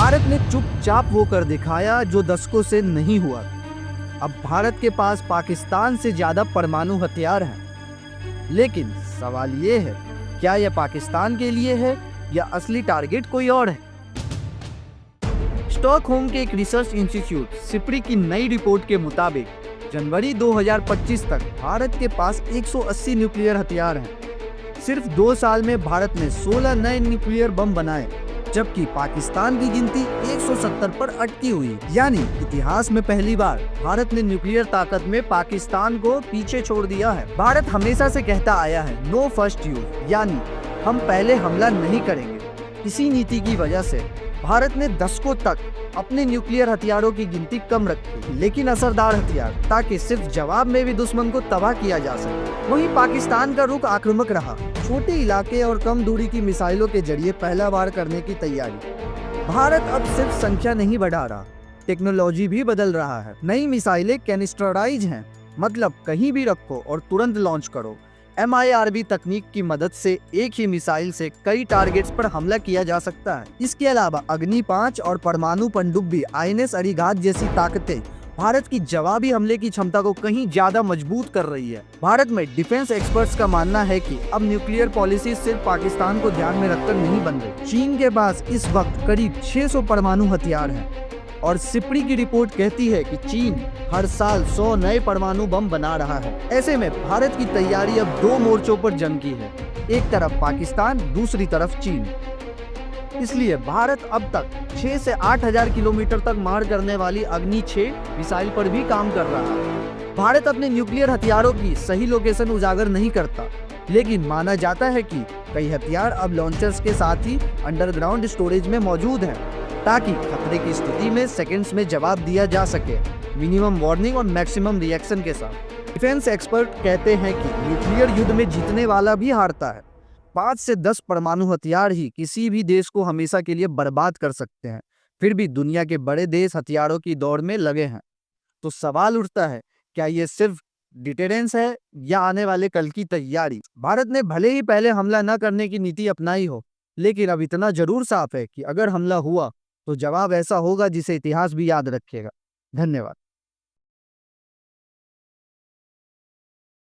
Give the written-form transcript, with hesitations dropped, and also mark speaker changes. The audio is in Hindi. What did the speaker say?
Speaker 1: भारत ने चुपचाप वो कर दिखाया जो दशकों से नहीं हुआ। अब भारत के पास पाकिस्तान से ज्यादा परमाणु हथियार हैं। लेकिन सवाल ये है, क्या यह पाकिस्तान के लिए है या असली टारगेट कोई और है? स्टॉकहोम के एक रिसर्च इंस्टीट्यूट सिप्री की नई रिपोर्ट के मुताबिक जनवरी 2025 तक भारत के पास 180 न्यूक्लियर हथियार हैं। सिर्फ 2 साल में भारत ने 16 नए न्यूक्लियर बम बनाए, जबकि पाकिस्तान की गिनती 170 पर अटकी हुई। यानी इतिहास में पहली बार भारत ने न्यूक्लियर ताकत में पाकिस्तान को पीछे छोड़ दिया है। भारत हमेशा से कहता आया है नो फर्स्ट यूज, यानी हम पहले हमला नहीं करेंगे। इसी नीति की वजह से भारत ने दशकों तक अपने न्यूक्लियर हथियारों की गिनती कम रखी, लेकिन असरदार हथियार, ताकि सिर्फ जवाब में भी दुश्मन को तबाह किया जा सके। वहीं पाकिस्तान का रुख आक्रामक रहा, छोटे इलाके और कम दूरी की मिसाइलों के जरिए पहला वार करने की तैयारी। भारत अब सिर्फ संख्या नहीं बढ़ा रहा, टेक्नोलॉजी भी बदल रहा है। नई मिसाइलें कैनिस्टराइज हैं, मतलब कहीं भी रखो और तुरंत लॉन्च करो। MIRV तकनीक की मदद से एक ही मिसाइल से कई टारगेट्स पर हमला किया जा सकता है। इसके अलावा अग्नि 5 और परमाणु पनडुब्बी INS अरिघात जैसी ताकतें भारत की जवाबी हमले की क्षमता को कहीं ज्यादा मजबूत कर रही है। भारत में डिफेंस एक्सपर्ट्स का मानना है कि अब न्यूक्लियर पॉलिसी सिर्फ पाकिस्तान को ध्यान में रखकर नहीं बन रही। चीन के पास इस वक्त करीब 600 परमाणु हथियार हैं और सिप्री की रिपोर्ट कहती है कि चीन हर साल 100 नए परमाणु बम बना रहा है। ऐसे में भारत की तैयारी अब 2 मोर्चों पर जंग की है, एक तरफ पाकिस्तान, दूसरी तरफ चीन। इसलिए भारत अब तक 6 से 8,000 किलोमीटर तक मार करने वाली अग्नि 6 मिसाइल पर भी काम कर रहा है। भारत अपने न्यूक्लियर हथियारों की सही लोकेशन उजागर नहीं करता, लेकिन माना जाता है कि कई हथियार अब लॉन्चर्स के साथ ही अंडरग्राउंड स्टोरेज में मौजूद हैं, ताकि खतरे की स्थिति में सेकंड्स में जवाब दिया जा सके, मिनिमम वार्निंग और मैक्सिमम रिएक्शन के साथ। डिफेंस एक्सपर्ट कहते हैं कि न्यूक्लियर युद्ध में जीतने वाला भी हारता है। 5 से 10 परमाणु हथियार ही किसी भी देश को हमेशा के लिए बर्बाद कर सकते हैं। फिर भी दुनिया के बड़े देश हथियारों की दौड़ में लगे हैं। तो सवाल उठता है, क्या ये सिर्फ डिटेरेंस है या आने वाले कल की तैयारी? भारत ने भले ही पहले हमला न करने की नीति अपनाई हो, लेकिन अब इतना जरूर साफ है कि अगर हमला हुआ तो जवाब ऐसा होगा जिसे इतिहास भी याद रखेगा। धन्यवाद।